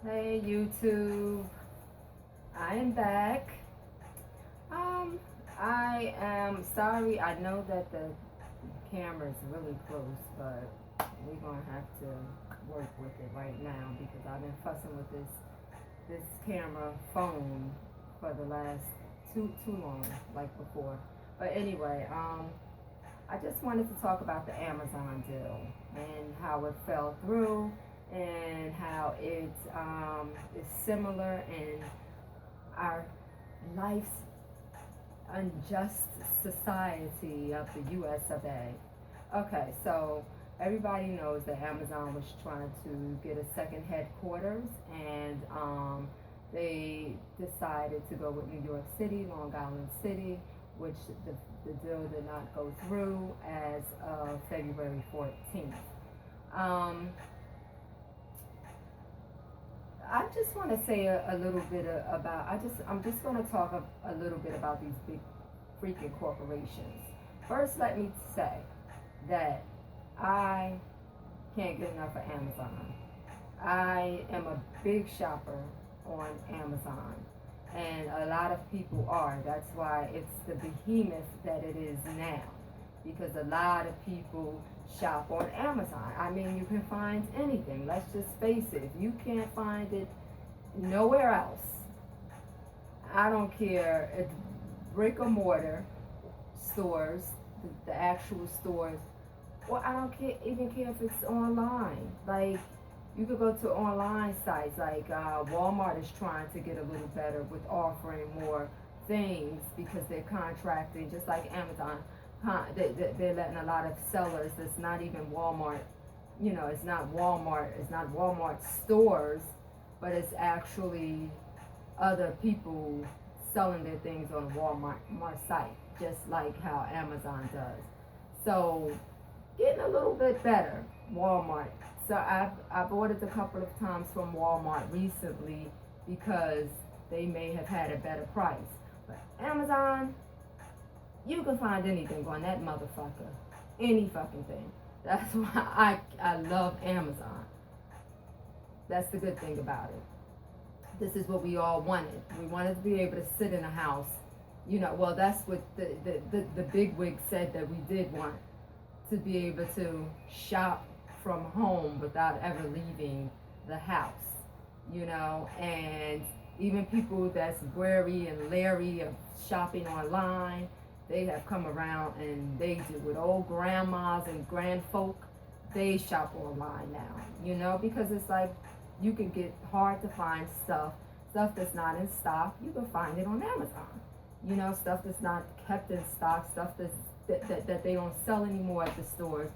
Hey YouTube, I am back. I am sorry. I know that the camera is really close, but we're gonna have to work with it right now because I've been fussing with this camera phone for the last too long, like before. But anyway, I just wanted to talk about the Amazon deal and how it fell through and how it is similar in our life's unjust society of the US of A. Okay, so everybody knows that Amazon was trying to get a second headquarters and they decided to go with New York City, Long Island City, which the deal did not go through as of February 14th. Um, I just want to say a little bit about. I'm just going to talk a little bit about these big freaking corporations. First, let me say that I can't get enough of Amazon. I am a big shopper on Amazon, and a lot of people are. That's why it's the behemoth that it is now, because a lot of people shop on Amazon. I mean, you can find anything. Let's just face it. If you can't find it nowhere else, I don't care if brick or mortar stores, the actual stores, or I don't care even care if it's online. Like you could go to online sites like Walmart is trying to get a little better with offering more things because they're contracting just like Amazon. They're letting a lot of sellers that's not even Walmart, it's not Walmart stores, but it's actually other people selling their things on Walmart site, just like how Amazon does. So getting a little bit better, Walmart. So I've ordered a couple of times from Walmart recently because they may have had a better price. But Amazon, you can find anything on that motherfucker. Any fucking thing. That's why I love Amazon. That's the good thing about it. This is what we all wanted. We wanted to be able to sit in a house. Well, that's what the big wig said that we did want, to be able to shop from home without ever leaving the house, and even people that's wary and leery of shopping online, they have come around and they do it. Old grandmas and grandfolk, they shop online now, because it's like you can get hard to find stuff that's not in stock, you can find it on Amazon. Stuff that's not kept in stock, stuff that they don't sell anymore at the stores.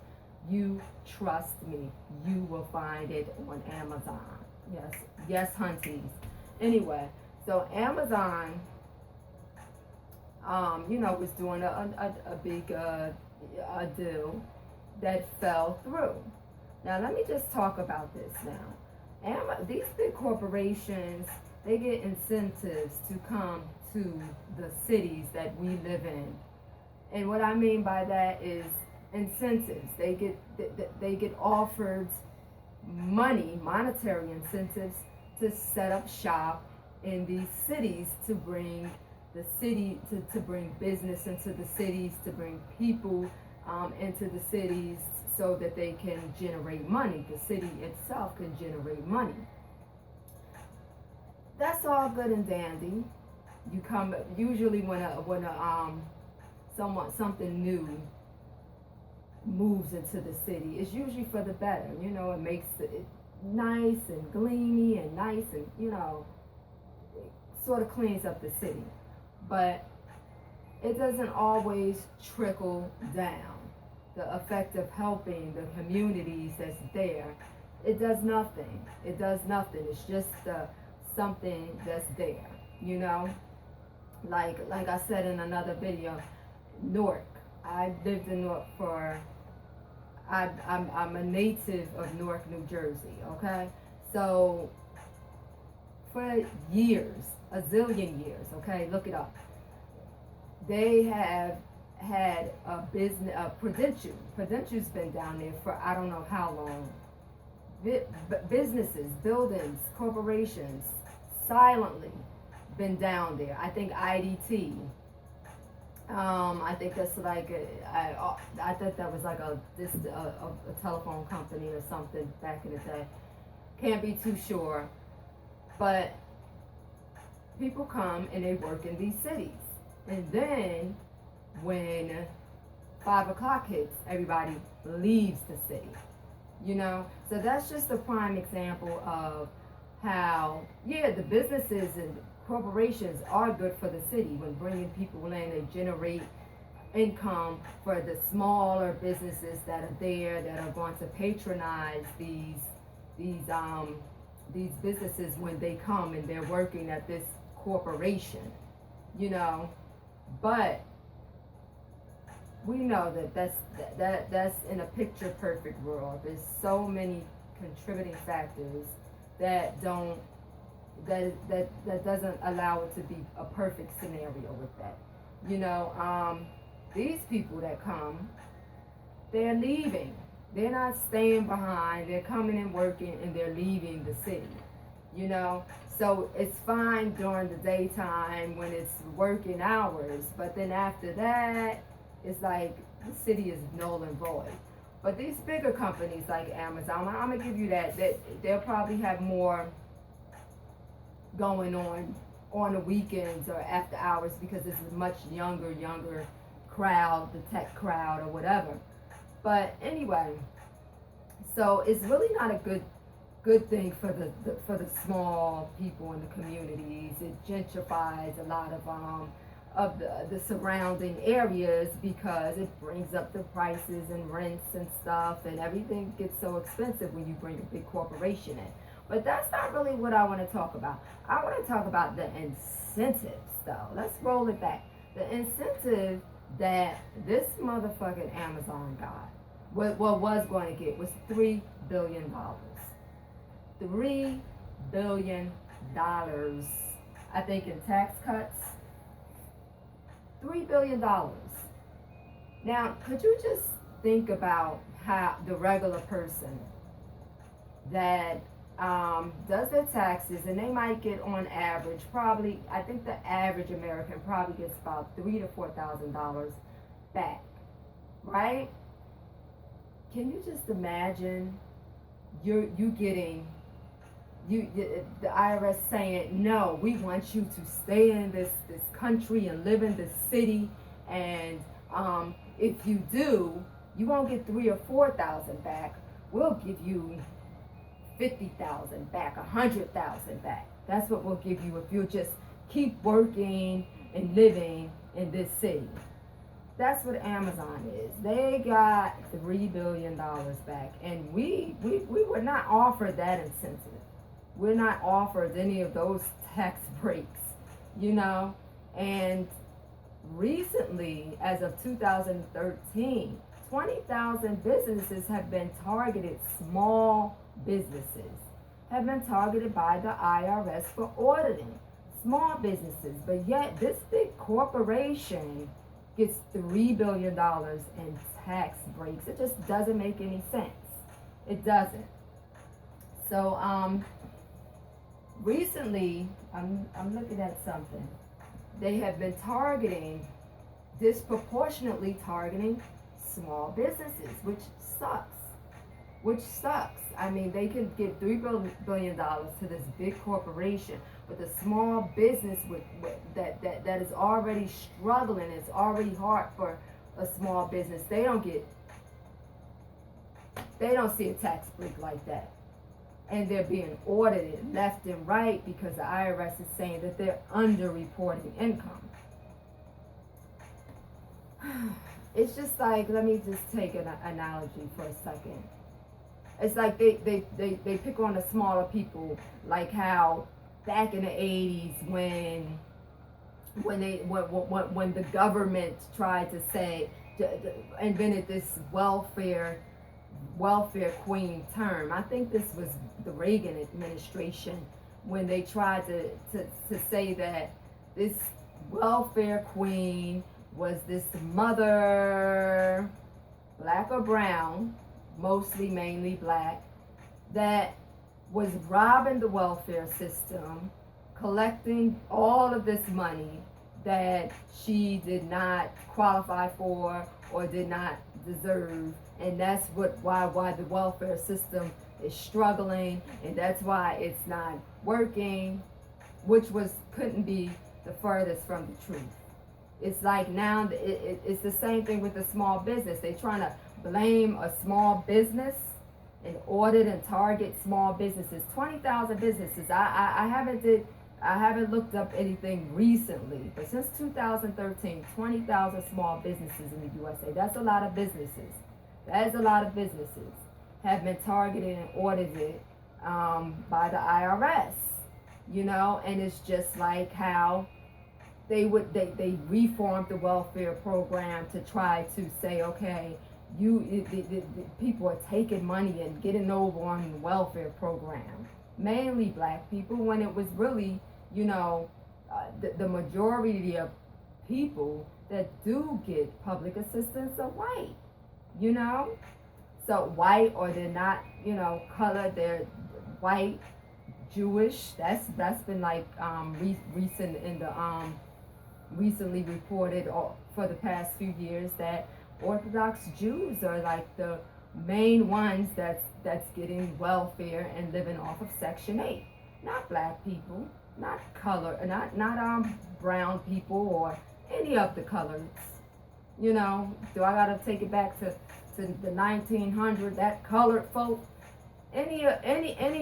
You trust me, you will find it on Amazon. Yes, hunties. Anyway, so Amazon, was doing a big a deal that fell through. Now, let me just talk about this now. These big corporations, they get incentives to come to the cities that we live in. And what I mean by that is incentives. They get offered money, monetary incentives to set up shop in these cities, to bring the city to bring business into the cities, to bring people into the cities so that they can generate money. The city itself can generate money. That's all good and dandy. You come usually when something new moves into the city, it's usually for the better. It makes it nice and gleamy and nice, and it sort of cleans up the city. But it doesn't always trickle down. The effect of helping the communities that's there, it does nothing. It does nothing. It's just something that's there. Like I said in another video, Newark. I lived in Newark for. I'm a native of Newark, New Jersey. Okay, so for years, a zillion years. Okay, look it up. They have had a business, Prudential. Prudential's been down there for I don't know how long, businesses, buildings, corporations, silently been down there. I think IDT. I think that's like I think that was like a telephone company or something back in the day. Can't be too sure, but people come and they work in these cities, and then when 5 o'clock hits, everybody leaves the city. You know, so that's just a prime example of how, yeah, the businesses and corporations are good for the city when bringing people in. They generate income for the smaller businesses that are there, that are going to patronize these these businesses when they come and they're working at this corporation, you know. But we know that that's in a picture perfect world. There's so many contributing factors that don't that doesn't allow it to be a perfect scenario with that. You know, these people that come, they're leaving. They're not staying behind. They're coming and working, and they're leaving the city. You know, so it's fine during the daytime when it's working hours, but then after that, it's like the city is null and void. But these bigger companies like Amazon, I'm gonna give you that they'll probably have more going on the weekends or after hours because it's a much younger crowd, the tech crowd or whatever. But anyway, so it's really not a good thing for the small people in the communities. It gentrifies a lot of the surrounding areas because it brings up the prices and rents and stuff, and everything gets so expensive when you bring a big corporation in. But that's not really what I want to talk about. I want to talk about the incentives, though. Let's roll it back. The incentive that this motherfucking Amazon got, what was going to get, was $3 billion. $3 billion, I think, in tax cuts. $3 billion. Now, could you just think about how the regular person that does their taxes, and they might get on average, probably, I think the average American probably gets about $3,000 to $4,000 back, right? Can you just imagine you getting the IRS saying, no, we want you to stay in this country and live in this city, and if you do, you won't get 3,000 or 4,000 back. We'll give you 50,000 back, 100,000 back. That's what we'll give you if you just keep working and living in this city. That's what Amazon is. They got $3 billion back, and we were not offered that incentive. We're not offered any of those tax breaks, you know. And recently, as of 2013, 20,000 businesses have been targeted, small businesses have been targeted by the IRS for auditing, small businesses. But yet this big corporation gets $3 billion in tax breaks. It just doesn't make any sense. It doesn't. So recently, I'm looking at something. They have been disproportionately targeting small businesses, which sucks. I mean, they can give $3 billion to this big corporation, but the small business that is already struggling, it's already hard for a small business. They don't see a tax break like that. And they're being audited left and right because the IRS is saying that they're underreporting income. It's just like, let me just take an analogy for a second. It's like they pick on the smaller people, like how back in the 80s when the government tried to say, invented this welfare queen term. I think this was the Reagan administration when they tried to say that this welfare queen was this mother, black or brown, mainly black, that was robbing the welfare system, collecting all of this money that she did not qualify for or did not deserve. And that's why the welfare system is struggling, and that's why it's not working, which couldn't be the furthest from the truth. It's like now it's the same thing with the small business. They're trying to blame a small business and audit and target small businesses. 20,000 businesses. I haven't looked up anything recently, but since 2013, 20,000 small businesses in the USA. That's a lot of businesses. That is a lot of businesses have been targeted and audited by the IRS. And it's just like how they reformed the welfare program to try to say, okay, the people are taking money and getting over on the welfare program, mainly black people, when it was really, the majority of people that do get public assistance are white, so white, or they're not, colored, they're white, Jewish. That's been like recently reported for the past few years that Orthodox Jews are like the main ones that's getting welfare and living off of Section 8. Not black people, not color, not brown people or any of the colors. Do I gotta take it back to the 1900s? That colored folk, any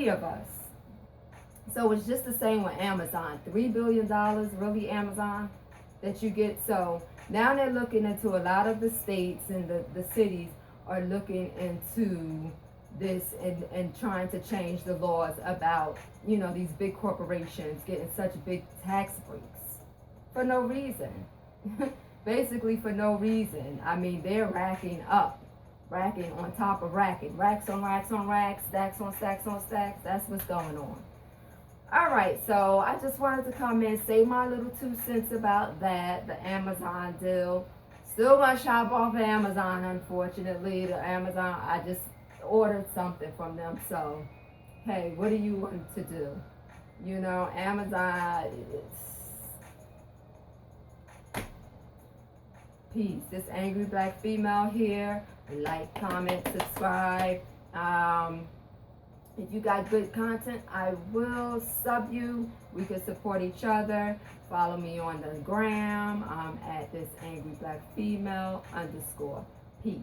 of us. So it's just the same with Amazon. $3 billion, really, Amazon, that you get. So now they're looking into, a lot of the states and the cities are looking into this and trying to change the laws about, these big corporations getting such big tax breaks for no reason. Basically for no reason. I mean, they're racking on top of racking. Racks on racks on racks, stacks on stacks on stacks. That's what's going on. All right, so I just wanted to come in, say my little 2 cents about that, the Amazon deal. Still gonna shop off Amazon, unfortunately. The Amazon, I just ordered something from them, so hey, what do you want to do? Amazon, peace. This angry black female here. Like, comment, subscribe. If you got good content, I will sub you. We can support each other. Follow me on the gram. I'm at this angry black female _ Peace.